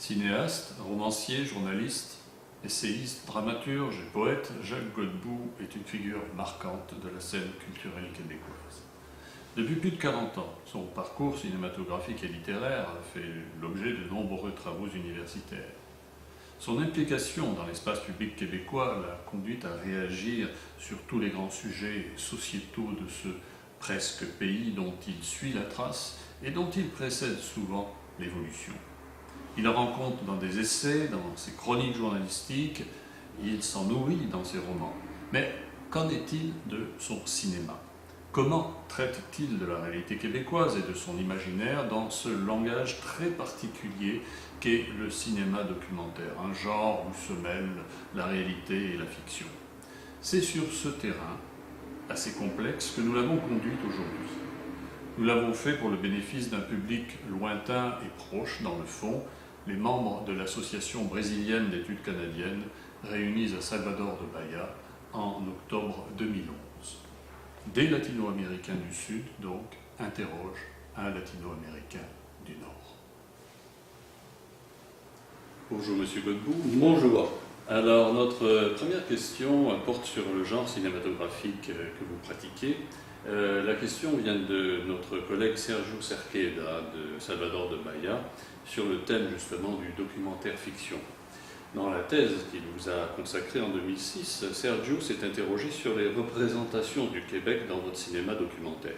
Cinéaste, romancier, journaliste, essayiste, dramaturge et poète, Jacques Godbout est une figure marquante de la scène culturelle québécoise. Depuis plus de 40 ans, son parcours cinématographique et littéraire a fait l'objet de nombreux travaux universitaires. Son implication dans l'espace public québécois l'a conduit à réagir sur tous les grands sujets sociétaux de ce presque pays dont il suit la trace et dont il précède souvent l'évolution. Il en rend compte dans des essais, dans ses chroniques journalistiques, il s'en nourrit dans ses romans. Mais qu'en est-il de son cinéma? Comment traite-t-il de la réalité québécoise et de son imaginaire dans ce langage très particulier qu'est le cinéma documentaire, un genre où se mêlent la réalité et la fiction? C'est sur ce terrain assez complexe que nous l'avons conduite aujourd'hui. Nous l'avons fait pour le bénéfice d'un public lointain et proche dans le fond, les membres de l'Association brésilienne d'études canadiennes réunis à Salvador de Bahia en octobre 2011. Des latino-américains du Sud, donc, interrogent un latino-américain du Nord. Bonjour Monsieur Godbout. Bonjour. Alors, notre première question porte sur le genre cinématographique que vous pratiquez. La question vient de notre collègue Sergio Cerqueda de Salvador de Bahia sur le thème justement du documentaire fiction. Dans la thèse qu'il vous a consacrée en 2006, Sergio s'est interrogé sur les représentations du Québec dans votre cinéma documentaire.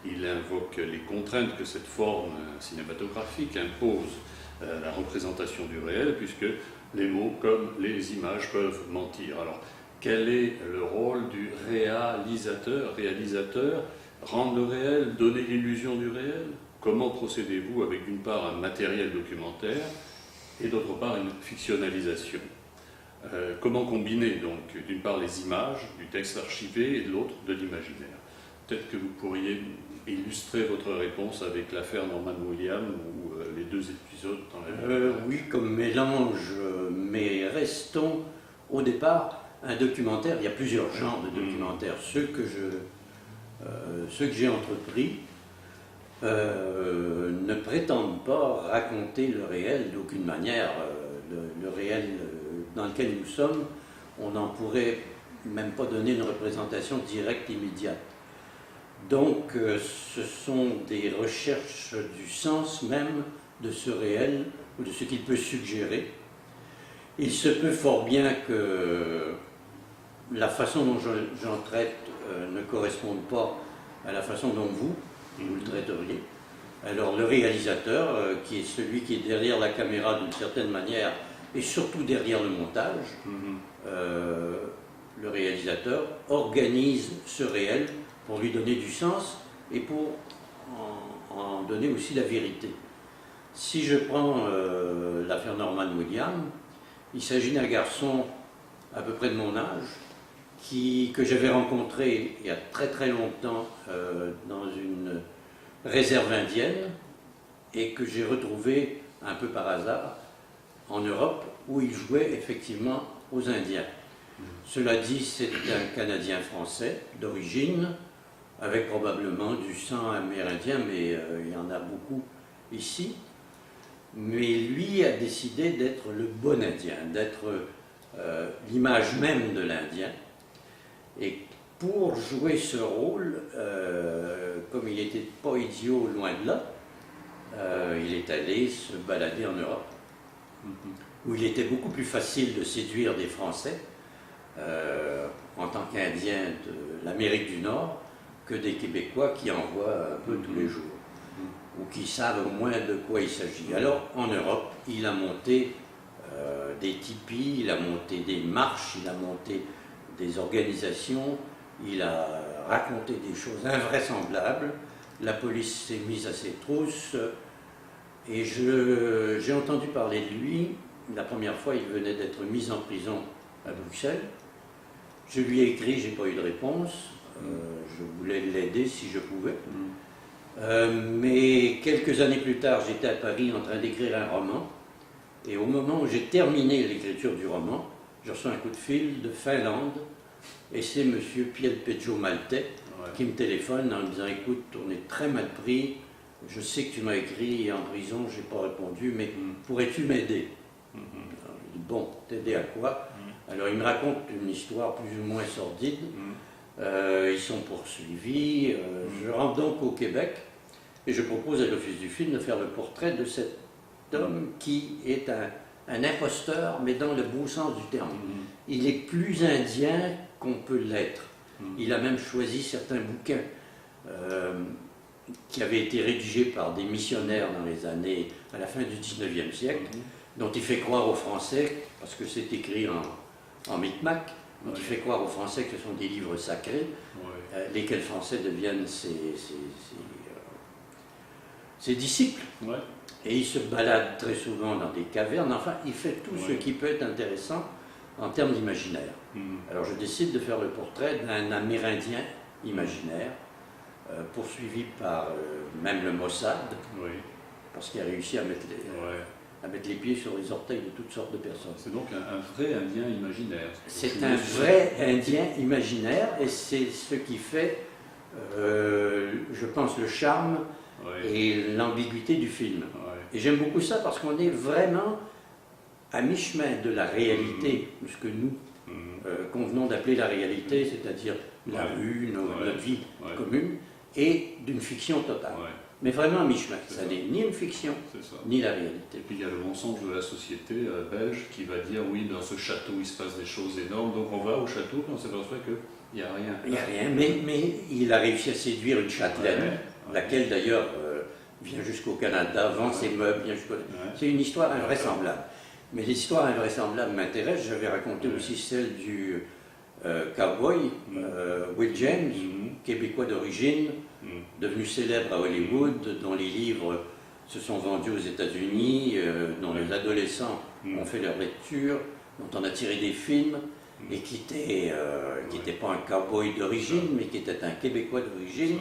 Il invoque les contraintes que cette forme cinématographique impose à la représentation du réel, puisque les mots comme les images peuvent mentir. Alors, quel est le rôle du réalisateur, rendre le réel, donner l'illusion du réel? Comment procédez-vous avec d'une part un matériel documentaire et d'autre part une fictionnalisation? Comment combiner donc d'une part les images du texte archivé et de l'autre de l'imaginaire? Peut-être que vous pourriez illustrer votre réponse avec l'affaire Norman Williams ou les deux épisodes dans la vie. Oui, comme mélange, mais restons au départ un documentaire. Il y a plusieurs genres de documentaires. Ceux que j'ai entrepris ne prétendent pas raconter le réel d'aucune manière. Le réel dans lequel nous sommes, on n'en pourrait même pas donner une représentation directe, immédiate. Donc, ce sont des recherches du sens même de ce réel, ou de ce qu'il peut suggérer. Il se peut fort bien que la façon dont j'en traite ne corresponde pas à la façon dont vous le traiteriez. Alors, le réalisateur, qui est celui qui est derrière la caméra d'une certaine manière, et surtout derrière le montage, le réalisateur organise ce réel pour lui donner du sens et pour en donner aussi la vérité. Si je prends l'affaire Norman Williams, il s'agit d'un garçon à peu près de mon âge que j'avais rencontré il y a très très longtemps dans une réserve indienne et que j'ai retrouvé un peu par hasard en Europe où il jouait effectivement aux Indiens. Cela dit, c'est un Canadien français d'origine, avec probablement du sang amérindien, mais il y en a beaucoup ici. Mais lui a décidé d'être le bon Indien, d'être l'image même de l'Indien. Et pour jouer ce rôle, comme il n'était pas idiot loin de là, il est allé se balader en Europe, où il était beaucoup plus facile de séduire des Français en tant qu'Indien de l'Amérique du Nord que des Québécois qui en voient un peu tous les jours, ou qui savent au moins de quoi il s'agit. Alors, en Europe, il a monté des tipis, il a monté des marches, il a monté des organisations, il a raconté des choses invraisemblables, la police s'est mise à ses trousses, et j'ai entendu parler de lui. La première fois, il venait d'être mis en prison à Bruxelles. Je lui ai écrit, je n'ai pas eu de réponse. Je voulais l'aider si je pouvais. Mais quelques années plus tard, j'étais à Paris en train d'écrire un roman. Et au moment où j'ai terminé l'écriture du roman, je reçois un coup de fil de Finlande. Et c'est M. Pielpeggio Maltais qui me téléphone en me disant « Écoute, on est très mal pris, je sais que tu m'as écrit en prison, je n'ai pas répondu, mais pourrais-tu m'aider? Bon, t'aider à quoi? Alors il me raconte une histoire plus ou moins sordide. Ils sont poursuivis. Je rentre donc au Québec et je propose à l'Office du film de faire le portrait de cet homme qui est un imposteur, mais dans le beau sens du terme. Il est plus indien qu'on peut l'être. Il a même choisi certains bouquins qui avaient été rédigés par des missionnaires dans les années, à la fin du 19e siècle, dont il fait croire aux Français, parce que c'est écrit en Micmac, dont il fait croire aux Français que ce sont des livres sacrés, lesquels Français deviennent ses disciples. Et il se balade très souvent dans des cavernes, enfin il fait tout ce qui peut être intéressant en termes d'imaginaire. Alors je décide de faire le portrait d'un Amérindien imaginaire, poursuivi par même le Mossad, parce qu'il a réussi à mettre les pieds sur les orteils de toutes sortes de personnes. C'est donc un vrai Indien imaginaire. C'est un vrai Indien imaginaire, et c'est ce qui fait, je pense, le charme et l'ambiguïté du film. Et j'aime beaucoup ça parce qu'on est vraiment à mi-chemin de la réalité, de ce que nous convenons d'appeler la réalité, c'est-à-dire la rue, notre vie commune, et d'une fiction totale. Mais vraiment à mi-chemin. Ça n'est ni une fiction, ni la réalité. Et puis il y a le mensonge de la société belge qui va dire oui, dans ce château il se passe des choses énormes, donc on va au château et on s'aperçoit qu'il n'y a rien. Il n'y a rien, mais il a réussi à séduire une châtelaine, laquelle d'ailleurs vient jusqu'au Canada, vend ses meubles, vient jusqu'au... C'est une histoire invraisemblable. Mais l'histoire invraisemblable m'intéresse. J'avais raconté aussi celle du cowboy Will James, québécois d'origine, devenu célèbre à Hollywood, dont les livres se sont vendus aux États-Unis, dont les adolescents ont fait leur lecture, dont on a tiré des films, et qui n'était pas un cowboy d'origine, mais qui était un Québécois d'origine,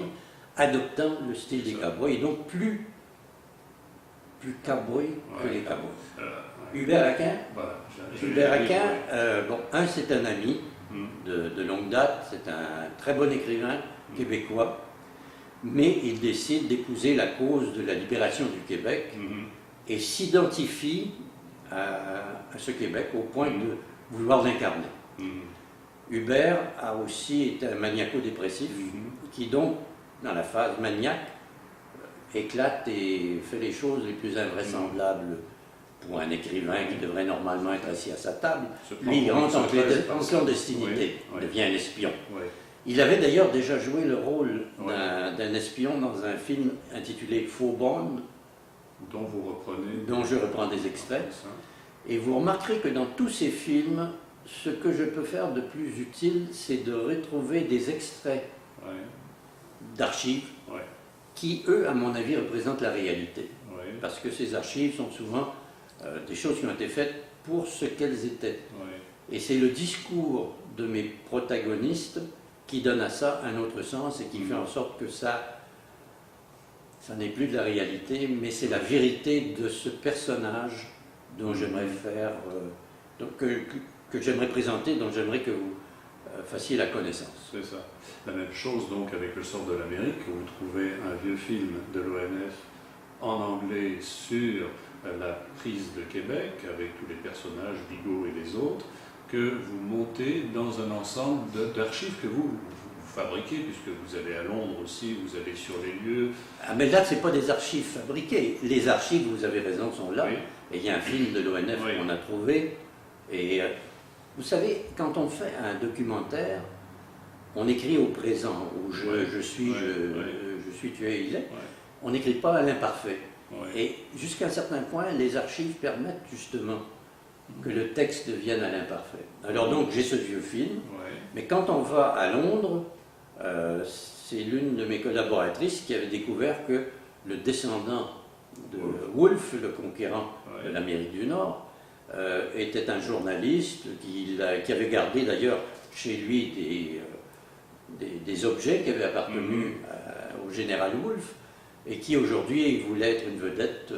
adoptant le style des cowboys, et donc plus cowboy que les cowboys. Hubert Aquin, c'est un ami de longue date, c'est un très bon écrivain québécois, mais il décide d'épouser la cause de la libération du Québec et s'identifie à ce Québec au point de vouloir l'incarner. Hubert a aussi été un maniaco-dépressif qui donc, dans la phase maniaque, éclate et fait les choses les plus invraisemblables pour un écrivain qui devrait normalement être assis à sa table. Lui, il rentre en clandestinité, devient un espion. Il avait d'ailleurs déjà joué le rôle d'un espion dans un film intitulé Faubourne, dont je reprends des extraits. Et vous remarquerez que dans tous ces films, ce que je peux faire de plus utile, c'est de retrouver des extraits d'archives qui, eux, à mon avis, représentent la réalité. Parce que ces archives sont souvent des choses qui ont été faites pour ce qu'elles étaient. Et c'est le discours de mes protagonistes qui donne à ça un autre sens et qui fait en sorte que ça n'est plus de la réalité, mais c'est la vérité de ce personnage dont j'aimerais faire, que j'aimerais présenter, dont j'aimerais que vous fassiez la connaissance. C'est ça. La même chose donc avec Le sort de l'Amérique, où vous trouvez un vieux film de l'ONF en anglais sur la prise de Québec, avec tous les personnages, Bigot et les autres, que vous montez dans un ensemble d'archives que vous fabriquez, puisque vous allez à Londres aussi, vous allez sur les lieux. Ah, mais là, ce n'est pas des archives fabriquées. Les archives, vous avez raison, sont là. Et il y a un film de l'ONF qu'on a trouvé. Et vous savez, quand on fait un documentaire, on écrit au présent, où je suis, tu es, il est. On n'écrit pas à l'imparfait. Et jusqu'à un certain point, les archives permettent justement que le texte devienne à l'imparfait. Alors donc, j'ai ce vieux film, mais quand on va à Londres, c'est l'une de mes collaboratrices qui avait découvert que le descendant de Wolfe, le conquérant de l'Amérique du Nord, était un journaliste qui avait gardé d'ailleurs chez lui des objets qui avaient appartenu au général Wolfe et qui aujourd'hui voulait être une vedette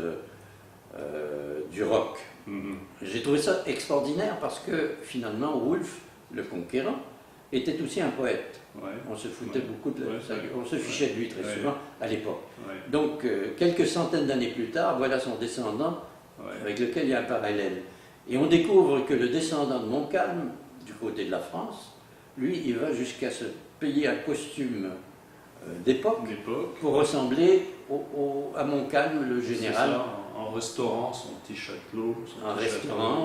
du rock. J'ai trouvé ça extraordinaire parce que finalement Wolfe, le conquérant, était aussi un poète. Ouais. On se foutait beaucoup de Ouais, on se fichait de lui très ouais. souvent à l'époque. Ouais. Donc, quelques centaines d'années plus tard, voilà son descendant Ouais. avec lequel il y a un parallèle. Et on découvre que le descendant de Montcalm, du côté de la France, lui, il va jusqu'à se payer un costume d'époque pour ressembler à Montcalm, le général. Ça, en restaurant son petit château.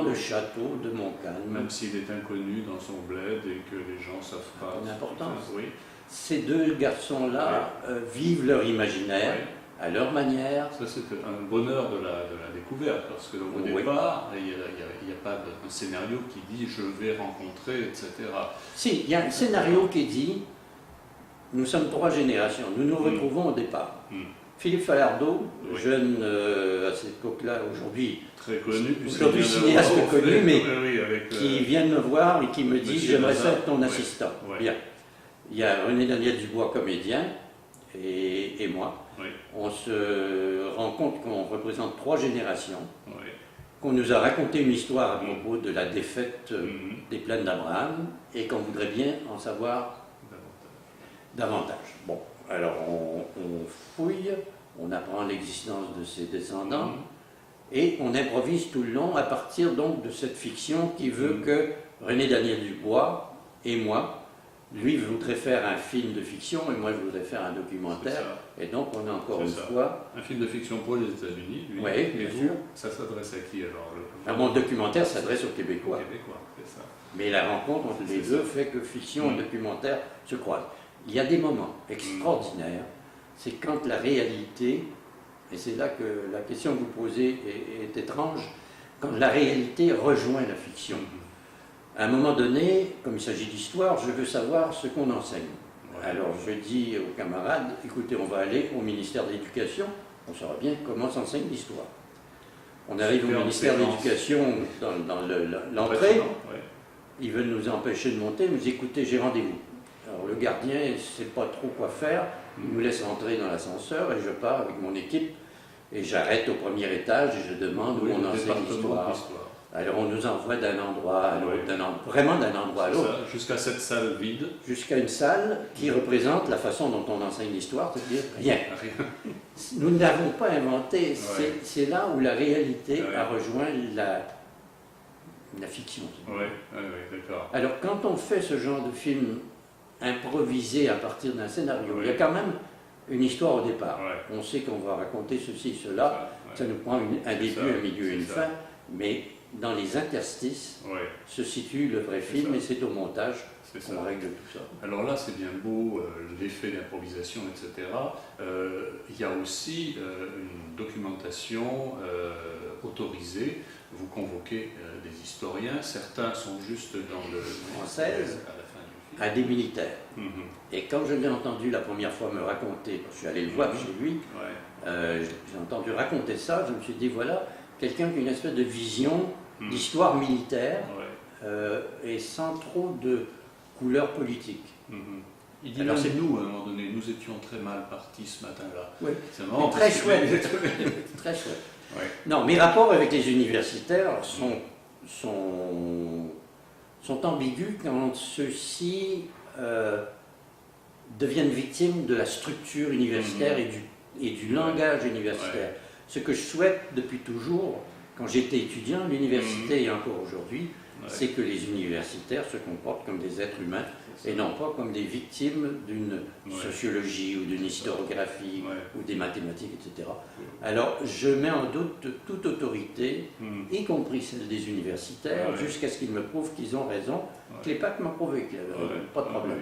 Le château de Montcalm. Même s'il est inconnu dans son bled et que les gens ne savent pas. Une importance. Oui. Ces deux garçons-là vivent leur imaginaire à leur manière. Ça, c'est un bonheur de la découverte, parce qu'au départ, il n'y a pas de scénario qui dit je vais rencontrer, etc. Si, il y a un scénario qui dit nous sommes 3 générations, nous nous retrouvons au départ. Philippe Falardeau, jeune à cette époque-là, aujourd'hui très connu, aujourd'hui cinéaste connu, mais avec, qui vient me voir et qui me dit j'aimerais ça être ton assistant. Ouais. Bien. Il y a René Daniel Dubois, comédien, et moi. Oui. On se rend compte qu'on représente 3 générations, Oui. qu'on nous a raconté une histoire à propos de la défaite des plaines d'Abraham et qu'on voudrait bien en savoir davantage. Bon, alors on fouille, on apprend l'existence de ses descendants et on improvise tout le long à partir donc de cette fiction qui veut que René Daniel Dubois et moi, lui voudrait faire un film de fiction et moi je voudrais faire un documentaire. Et donc on a encore une fois... Un film de fiction pour les États-Unis, lui. Oui, bien sûr. Ça s'adresse à qui alors Mon documentaire s'adresse aux Québécois. C'est ça. Mais la rencontre entre les deux fait que fiction et documentaire se croisent. Il y a des moments extraordinaires, c'est quand la réalité, et c'est là que la question que vous posez est étrange, quand la réalité rejoint la fiction. À un moment donné, comme il s'agit d'histoire, je veux savoir ce qu'on enseigne. Alors je dis aux camarades, écoutez, on va aller au ministère de l'Éducation, on saura bien comment s'enseigne l'histoire. On arrive au ministère de l'Éducation dans l'entrée, ils veulent nous empêcher de monter, ils nous disent écoutez, j'ai rendez-vous. Alors le gardien ne sait pas trop quoi faire, il nous laisse rentrer dans l'ascenseur et je pars avec mon équipe et j'arrête au premier étage et je demande où on enseigne l'histoire. Alors on nous envoie d'un endroit à l'autre, vraiment d'un endroit à l'autre. Jusqu'à cette salle vide. Jusqu'à une salle qui représente la façon dont on enseigne l'histoire, c'est-à-dire rien. Nous ne l'avons pas inventé, c'est là où la réalité a rejoint la fiction. Oui, d'accord. Alors quand on fait ce genre de film improvisé à partir d'un scénario, il y a quand même une histoire au départ. On sait qu'on va raconter ceci, cela, ça nous prend un début, un milieu et une fin, mais dans les interstices se situe le vrai film et c'est au montage qu'on règle tout ça. Alors là, c'est bien beau, l'effet d'improvisation, etc. Il y a aussi une documentation autorisée. Vous convoquez des historiens, certains sont juste dans le... Française, à des militaires. Et quand je l'ai entendu la première fois me raconter, je suis allé le voir chez lui, j'ai entendu raconter ça, je me suis dit voilà, quelqu'un qui a une espèce de vision d'histoire militaire et sans trop de couleur politique. Il dit alors c'est nous, à un moment donné, nous étions très mal partis ce matin-là. Oui. C'est marrant. Très chouette. Très chouette. Non, mes rapports avec les universitaires sont ambigus quand ceux-ci deviennent victimes de la structure universitaire et du langage universitaire. Ce que je souhaite depuis toujours, quand j'étais étudiant, l'université et encore aujourd'hui, c'est que les universitaires se comportent comme des êtres humains et non pas comme des victimes d'une sociologie ou d'une historiographie ou des mathématiques, etc. Alors je mets en doute toute autorité, y compris celle des universitaires, jusqu'à ce qu'ils me prouvent qu'ils ont raison. Clépac m'a prouvé qu'il n'y avait pas de problème.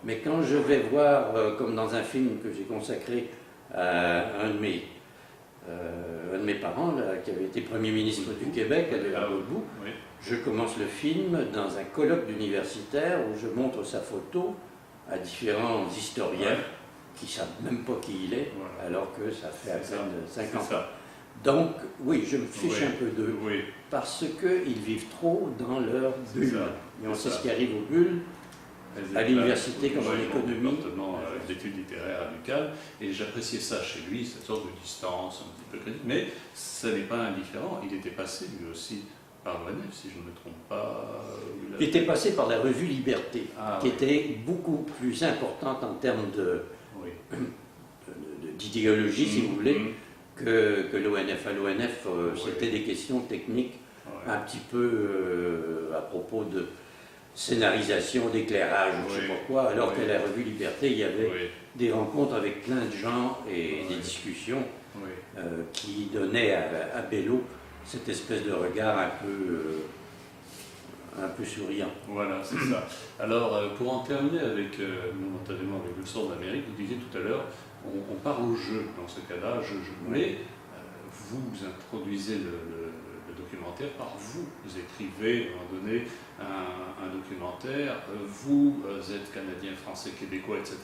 Mais quand je vais voir, comme dans un film que j'ai consacré à un de mes parents, là, qui avait été Premier ministre du Québec, Adélard Godbout, je commence le film dans un colloque d'universitaires où je montre sa photo à différents historiens qui ne savent même pas qui il est, alors que ça fait à peine 50 ans. Donc, oui, je me fiche un peu d'eux, parce qu'ils vivent trop dans leur bulle. Et on sait ce qui arrive aux bulles, à l'université comme en économie. D'études littéraires amicales, et j'appréciais ça chez lui, cette sorte de distance un petit peu critique, mais ça n'est pas indifférent, il était passé lui aussi par l'ONF, si je ne me trompe pas. Qui était passé par la revue Liberté, qui oui. était beaucoup plus importante en termes Oui. d'idéologie, si vous voulez, que l'ONF. À l'ONF, c'était des questions techniques un petit peu à propos de scénarisation, d'éclairage, je ne sais pas quoi, alors qu'à la revue Liberté, il y avait des rencontres avec plein de gens et des discussions qui donnaient à Bello cette espèce de regard un peu souriant. Voilà, c'est ça. Alors, pour en terminer avec, momentanément avec le sort d'Amérique, vous disiez tout à l'heure, on part au jeu dans ce cas-là, mais vous introduisez le documentaire par vous. Vous écrivez, à un moment donné, un documentaire, vous êtes Canadien, Français, Québécois, etc.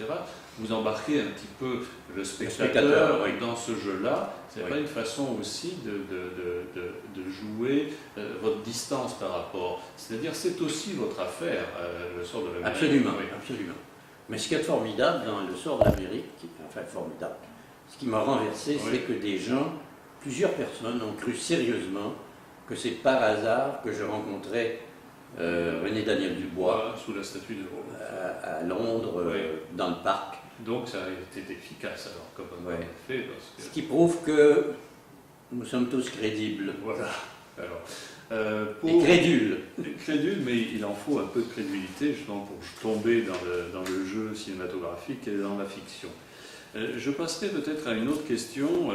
Vous embarquez un petit peu le spectateur dans ce jeu-là. C'est pas une façon aussi de jouer votre distance par rapport. C'est-à-dire, c'est aussi votre affaire, le sort de l'Amérique. Absolument, absolument. Mais ce qui est formidable dans le sort de l'Amérique, enfin formidable, ce qui m'a renversé, c'est que des gens, plusieurs personnes ont cru sérieusement que c'est par hasard que je rencontrais René Daniel Dubois sous la statue de Rome à Londres, dans le parc. Donc ça a été efficace alors, comme on a fait. Parce que... Ce qui prouve que nous sommes tous crédibles. Voilà. Alors, et crédules. Crédules, mais il en faut un peu de crédulité justement pour tomber dans le jeu cinématographique et dans la fiction. Je passerai peut-être à une autre question,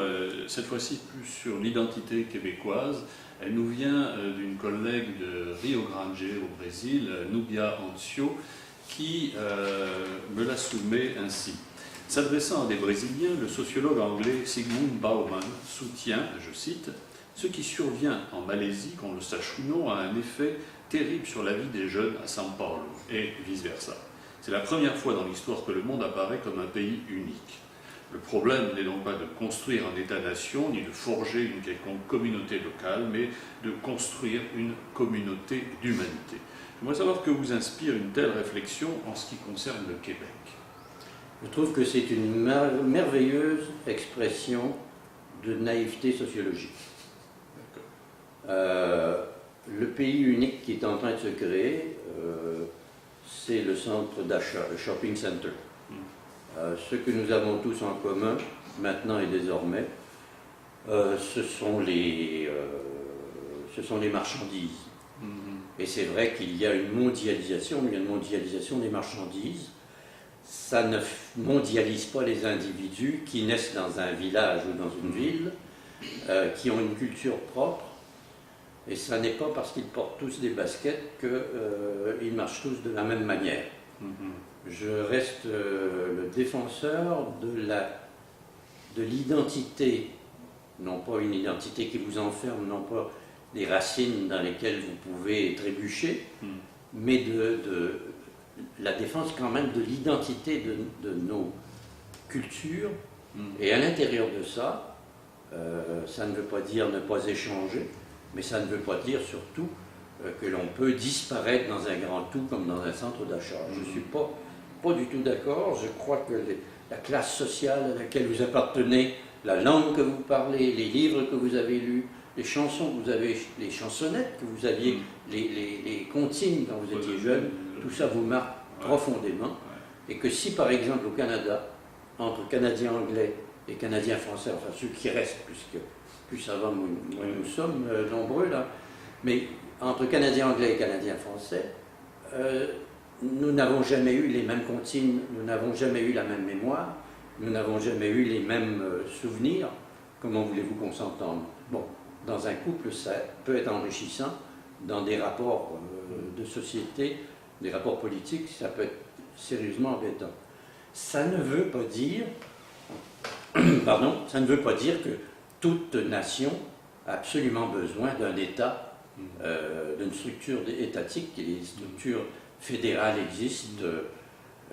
cette fois-ci plus sur l'identité québécoise. Elle nous vient d'une collègue de Rio Grande, au Brésil, Nubia Ancio, qui me la soumet ainsi. S'adressant à des Brésiliens, le sociologue anglais Zygmunt Bauman soutient, je cite, « Ce qui survient en Malaisie, qu'on le sache ou non, a un effet terrible sur la vie des jeunes à São Paulo, et vice-versa. C'est la première fois dans l'histoire que le monde apparaît comme un pays unique. Le problème n'est donc pas de construire un État-nation, ni de forger une quelconque communauté locale, mais de construire une communauté d'humanité. » J'aimerais savoir que vous inspire une telle réflexion en ce qui concerne le Québec. Je trouve que c'est une merveilleuse expression de naïveté sociologique. Le pays unique qui est en train de se créer, c'est le centre d'achat, le shopping center. Ce que nous avons tous en commun, maintenant et désormais, ce sont les marchandises. Et c'est vrai qu'il y a une mondialisation, mais il y a une mondialisation des marchandises. Ça ne mondialise pas les individus qui naissent dans un village ou dans une ville, qui ont une culture propre. Et ça n'est pas parce qu'ils portent tous des baskets qu'ils marchent tous de la même manière. Je reste le défenseur de l'identité, non pas une identité qui vous enferme, non pas des racines dans lesquelles vous pouvez trébucher, mais de la défense quand même de l'identité de nos cultures. Et à l'intérieur de ça, ça ne veut pas dire ne pas échanger, mais ça ne veut pas dire surtout que l'on peut disparaître dans un grand tout comme dans un centre d'achat. Je ne suis pas du tout d'accord. Je crois que la classe sociale à laquelle vous appartenez, la langue que vous parlez, les livres que vous avez lus, les chansons que vous avez, les chansonnettes que vous aviez, les comptines quand vous étiez jeune, tout ça vous marque profondément. Et que si par exemple au Canada, entre Canadiens anglais et Canadiens français, enfin ceux qui restent, puisque plus ça va, moins nous sommes nombreux là, mais entre Canadiens anglais et Canadiens français, nous n'avons jamais eu les mêmes comptines, nous n'avons jamais eu la même mémoire, nous n'avons jamais eu les mêmes souvenirs. Comment voulez-vous qu'on s'entende? Bon, dans un couple, ça peut être enrichissant. Dans des rapports de société, des rapports politiques, ça peut être sérieusement embêtant. Ça ne veut pas dire, ça ne veut pas dire que toute nation a absolument besoin d'un État, d'une structure étatique. Les structures fédérales existent.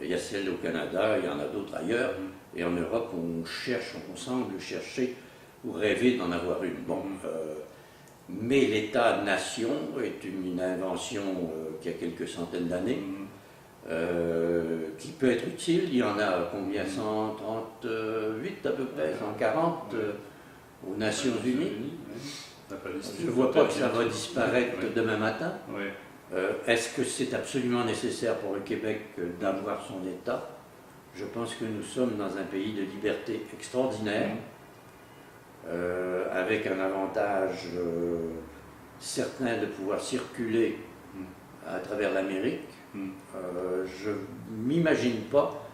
Il y a celle au Canada, il y en a d'autres ailleurs. Et en Europe, on semble chercher ou rêver d'en avoir une. Bon, mais l'État-nation est une invention qui a quelques centaines d'années, qui peut être utile. Il y en a combien? 138 à peu près, 140 aux Nations Unies. La Palestine. Je ne vois pas que ça va disparaître Oui. demain matin. Oui. Est-ce que c'est absolument nécessaire pour le Québec d'avoir son État? Je pense que nous sommes dans un pays de liberté extraordinaire, avec un avantage certain de pouvoir circuler à travers l'Amérique. Je ne m'imagine pas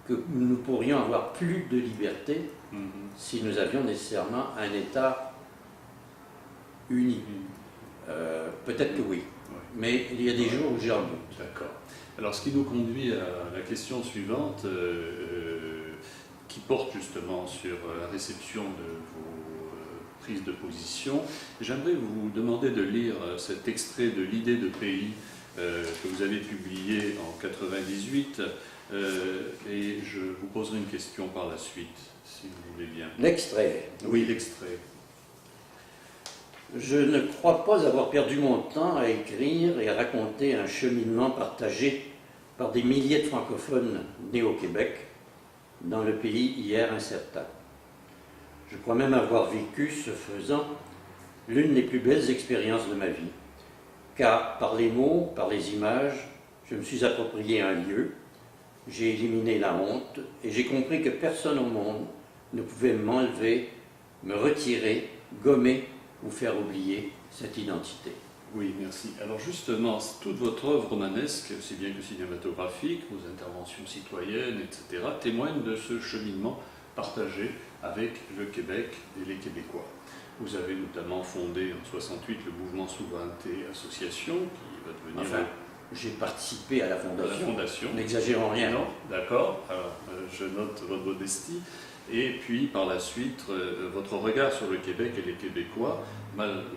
que nous pourrions avoir plus de liberté si nous avions nécessairement un État uni. Peut-être que oui, mais il y a des jours où j'ai un doute. D'accord. Alors, ce qui nous conduit à la question suivante, qui porte justement sur la réception de vos prises de position. J'aimerais vous demander de lire cet extrait de l'idée de pays que vous avez publié en 98, et je vous poserai une question par la suite, si vous voulez bien. L'extrait. Oui, l'extrait. Je ne crois pas avoir perdu mon temps à écrire et à raconter un cheminement partagé par des milliers de francophones nés au Québec, dans le pays hier incertain. Je crois même avoir vécu, ce faisant, l'une des plus belles expériences de ma vie, car par les mots, par les images, je me suis approprié un lieu, j'ai éliminé la honte et j'ai compris que personne au monde ne pouvait m'enlever, me retirer, gommer ou faire oublier cette identité. Oui, merci. Alors justement, toute votre œuvre romanesque, aussi bien que cinématographique, vos interventions citoyennes, etc., témoignent de ce cheminement partagé avec le Québec et les Québécois. Vous avez notamment fondé en 68 le mouvement Souveraineté Association, qui va devenir... Enfin, j'ai participé à la fondation. N'exagérons rien. Non, d'accord. Alors, je note votre modestie. Et puis, par la suite, votre regard sur le Québec et les Québécois,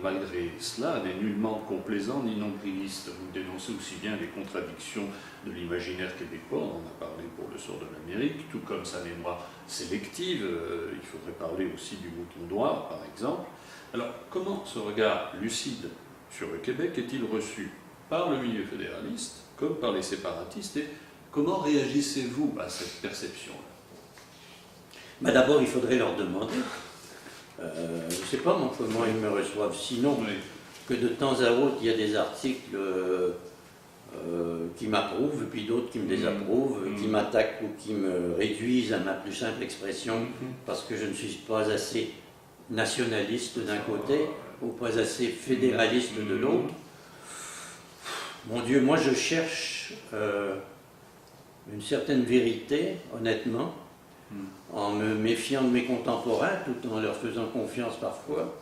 malgré cela, n'est nullement complaisant ni nombriliste. Vous dénoncez aussi bien les contradictions de l'imaginaire québécois, on en a parlé pour le sort de l'Amérique, tout comme sa mémoire sélective. Il faudrait parler aussi du mouton noir, par exemple. Alors, comment ce regard lucide sur le Québec est-il reçu par le milieu fédéraliste, comme par les séparatistes, et comment réagissez-vous à cette perception-là? D'abord, il faudrait leur demander. Je ne sais pas moi, comment ils me reçoivent. Sinon, que de temps à autre, il y a des articles qui m'approuvent, et puis d'autres qui me désapprouvent, qui m'attaquent ou qui me réduisent à ma plus simple expression, parce que je ne suis pas assez nationaliste d'un côté, ou pas assez fédéraliste de l'autre. Mon Dieu, moi je cherche une certaine vérité, honnêtement, en me méfiant de mes contemporains, tout en leur faisant confiance parfois.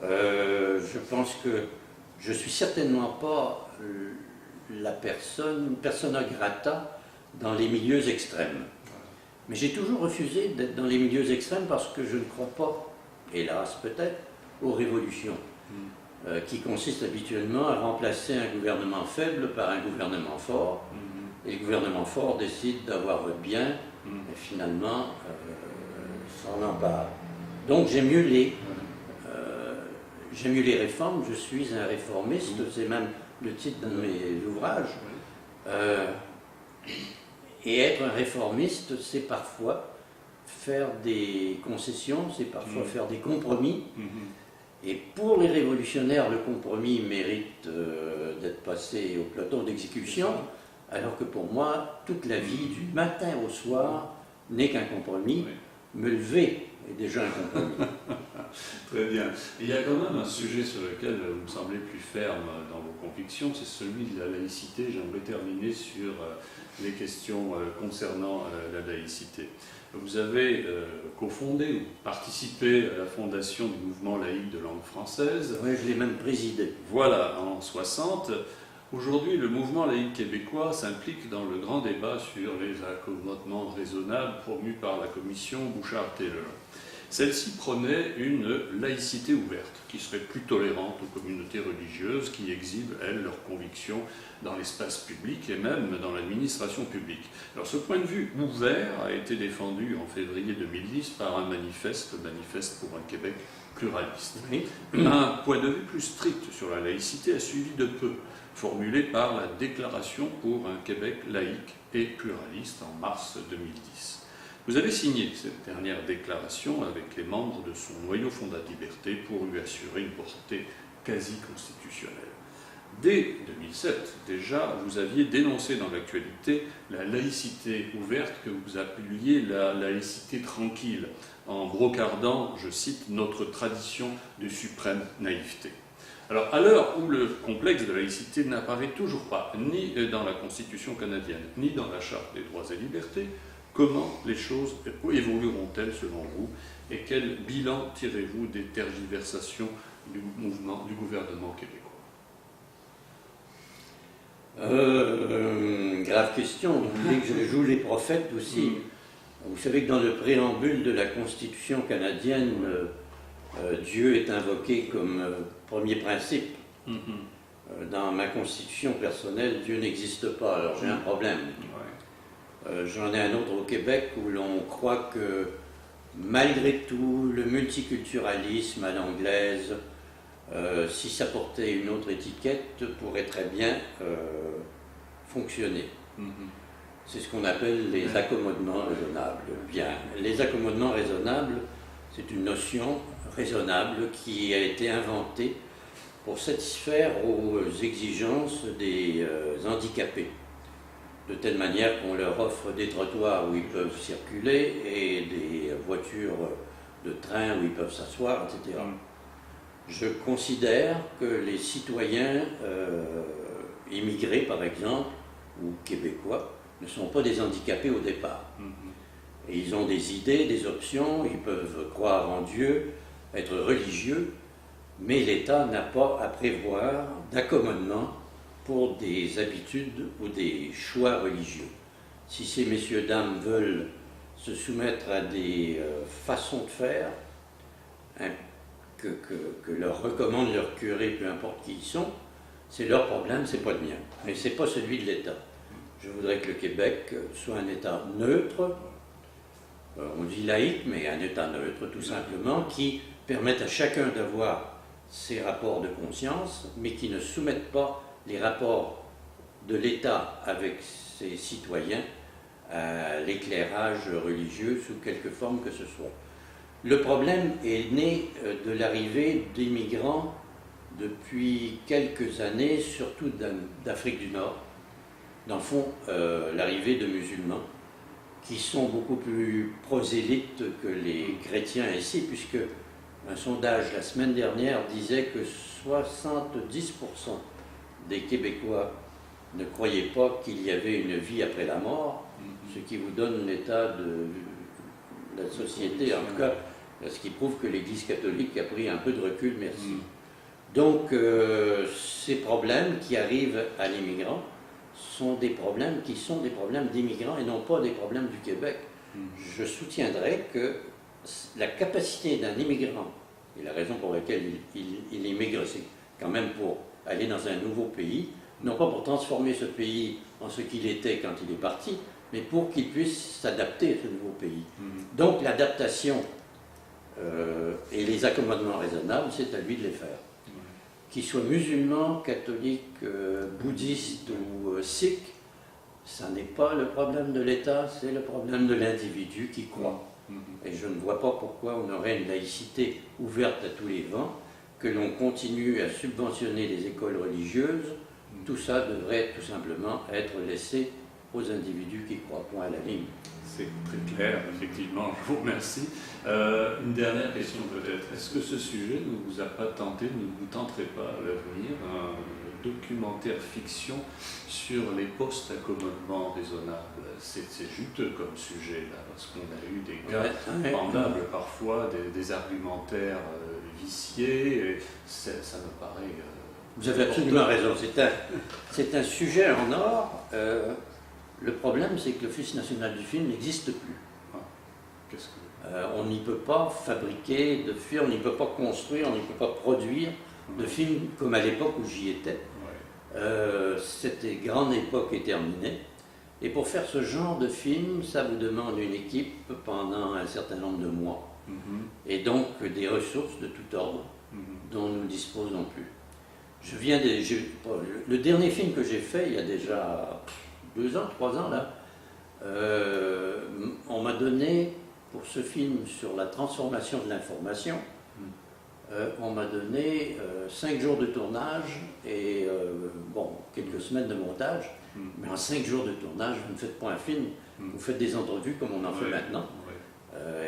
Je pense que je ne suis certainement pas la persona grata dans les milieux extrêmes. Mais j'ai toujours refusé d'être dans les milieux extrêmes parce que je ne crois pas, hélas peut-être, aux révolutions, qui consistent habituellement à remplacer un gouvernement faible par un gouvernement fort. Et le gouvernement fort décide d'avoir votre bien, et finalement s'en empare. Donc j'aime mieux les réformes, je suis un réformiste, c'est même le titre d'un de mes ouvrages. Et être un réformiste, c'est parfois faire des concessions, c'est parfois faire des compromis. Et pour les révolutionnaires, le compromis mérite d'être passé au plateau d'exécution, alors que pour moi, toute la vie, du matin au soir, n'est qu'un compromis. Me lever est déjà un compromis. Très bien. Il y a quand même un sujet sur lequel vous me semblez plus ferme dans vos convictions, c'est celui de la laïcité. J'aimerais terminer sur les questions concernant la laïcité. Vous avez cofondé ou participé à la fondation du mouvement laïque de langue française. Oui, je l'ai même présidé. Voilà, en 60. Aujourd'hui, le mouvement laïque québécois s'implique dans le grand débat sur les accommodements raisonnables promus par la commission Bouchard-Taylor. Celle-ci prônait une laïcité ouverte, qui serait plus tolérante aux communautés religieuses qui exhibent, elles, leurs convictions dans l'espace public et même dans l'administration publique. Alors ce point de vue ouvert a été défendu en février 2010 par un manifeste pour un Québec pluraliste. Oui. Un point de vue plus strict sur la laïcité a suivi de peu, formulé par la Déclaration pour un Québec laïque et pluraliste en mars 2010. Vous avez signé cette dernière déclaration avec les membres de son noyau Fondat de Liberté pour lui assurer une portée quasi constitutionnelle. Dès 2007, déjà, vous aviez dénoncé dans l'actualité la laïcité ouverte que vous appeliez la laïcité tranquille, en brocardant, je cite, notre tradition de suprême naïveté. Alors, à l'heure où le complexe de laïcité n'apparaît toujours pas, ni dans la Constitution canadienne, ni dans la Charte des droits et libertés, comment les choses évolueront-elles selon vous et quel bilan tirez-vous des tergiversations du gouvernement québécois? Grave question. Vous voulez que je joue les prophètes aussi? Vous savez que dans le préambule de la Constitution canadienne, Dieu est invoqué comme premier principe. Dans ma constitution personnelle, Dieu n'existe pas, alors j'ai un problème. J'en ai un autre au Québec où l'on croit que malgré tout, le multiculturalisme à l'anglaise, si ça portait une autre étiquette, pourrait très bien fonctionner. C'est ce qu'on appelle les accommodements raisonnables. Bien, les accommodements raisonnables, c'est une notion raisonnable qui a été inventée pour satisfaire aux exigences des handicapés, de telle manière qu'on leur offre des trottoirs où ils peuvent circuler et des voitures de train où ils peuvent s'asseoir, etc. Je considère que les citoyens immigrés, par exemple, ou québécois, ne sont pas des handicapés au départ. Et ils ont des idées, des options, ils peuvent croire en Dieu, être religieux, mais l'État n'a pas à prévoir d'accommodement pour des habitudes ou des choix religieux. Si ces messieurs, dames veulent se soumettre à des façons de faire, hein, que leur recommande leur curé, peu importe qui ils sont, c'est leur problème, c'est pas le mien. Mais c'est pas celui de l'État. Je voudrais que le Québec soit un État neutre, on dit laïque, mais un État neutre tout simplement, qui permette à chacun d'avoir ses rapports de conscience, mais qui ne soumette pas les rapports de l'État avec ses citoyens à l'éclairage religieux sous quelque forme que ce soit. Le problème est né de l'arrivée d'immigrants depuis quelques années, surtout d'Afrique du Nord, dans le fond, l'arrivée de musulmans, qui sont beaucoup plus prosélytes que les chrétiens ici, puisque un sondage la semaine dernière disait que 70% des Québécois ne croyaient pas qu'il y avait une vie après la mort, ce qui vous donne l'état de la société, en tout cas, ce qui prouve que l'Église catholique a pris un peu de recul, merci. Donc, ces problèmes qui arrivent à l'immigrant sont des problèmes qui sont des problèmes d'immigrants et non pas des problèmes du Québec. Je soutiendrai que la capacité d'un immigrant, et la raison pour laquelle il immigre, c'est quand même pour aller dans un nouveau pays, non pas pour transformer ce pays en ce qu'il était quand il est parti, mais pour qu'il puisse s'adapter à ce nouveau pays. Donc l'adaptation et les accommodements raisonnables, c'est à lui de les faire. Qu'il soit musulman, catholique, bouddhiste ou sikh, ça n'est pas le problème de l'État, c'est le problème de l'individu qui croit. Et je ne vois pas pourquoi on aurait une laïcité ouverte à tous les vents, que l'on continue à subventionner les écoles religieuses. Tout ça devrait tout simplement être laissé aux individus qui croient. Point à la ligne. C'est très clair, effectivement, je vous remercie. Une dernière question peut-être. Est-ce que ce sujet ne vous a pas tenté, ne vous tenterait pas à l'avenir, un documentaire fiction sur les post-accommodements raisonnables? C'est juteux comme sujet, là, parce qu'on a eu des cas pendables parfois, des argumentaires viciés, et ça me paraît... Vous avez absolument raison, c'est un sujet en or. Le problème, c'est que l'Office national du film n'existe plus. Qu'est-ce que... on n'y peut pas fabriquer de films, on n'y peut pas construire, on n'y peut pas produire de films comme à l'époque où j'y étais. Cette grande époque est terminée. Et pour faire ce genre de film, ça vous demande une équipe pendant un certain nombre de mois. Et donc des ressources de tout ordre dont nous ne disposons plus. Le dernier film que j'ai fait, il y a déjà 2 ans, 3 ans, là, on m'a donné, pour ce film sur la transformation de l'information, on m'a donné 5 jours de tournage et bon, quelques semaines de montage. Mais en 5 jours de tournage, vous ne faites pas un film, vous faites des entrevues comme on en fait maintenant,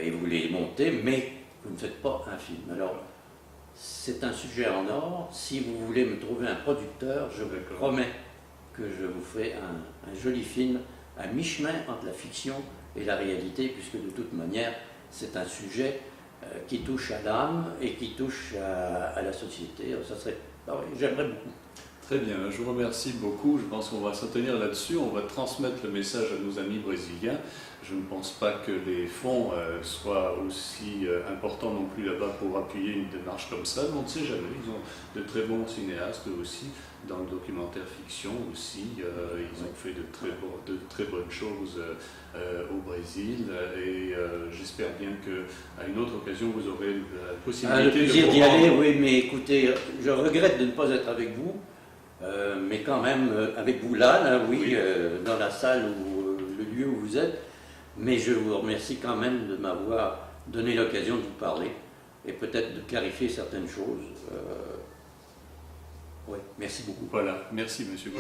et vous les montez, mais vous ne faites pas un film. Alors, c'est un sujet en or. Si vous voulez me trouver un producteur, je vous promets que je vous ferai un joli film à mi-chemin entre la fiction et la réalité, puisque de toute manière, c'est un sujet qui touche à l'âme et qui touche à la société. Alors, ça serait, j'aimerais beaucoup. Très bien, je vous remercie beaucoup. Je pense qu'on va s'en tenir là-dessus. On va transmettre le message à nos amis brésiliens. Je ne pense pas que les fonds soient aussi importants non plus là-bas pour appuyer une démarche comme ça. Mais on ne sait jamais. Ils ont de très bons cinéastes aussi, dans le documentaire fiction aussi. Ils ont fait de très bonnes choses au Brésil. Et j'espère bien qu'à une autre occasion, vous aurez la possibilité le plaisir d'y aller, oui, mais écoutez, je regrette de ne pas être avec vous. Mais quand même, avec vous là oui, dans la salle ou le lieu où vous êtes, mais je vous remercie quand même de m'avoir donné l'occasion de vous parler et peut-être de clarifier certaines choses. Oui, merci beaucoup. Voilà, merci monsieur.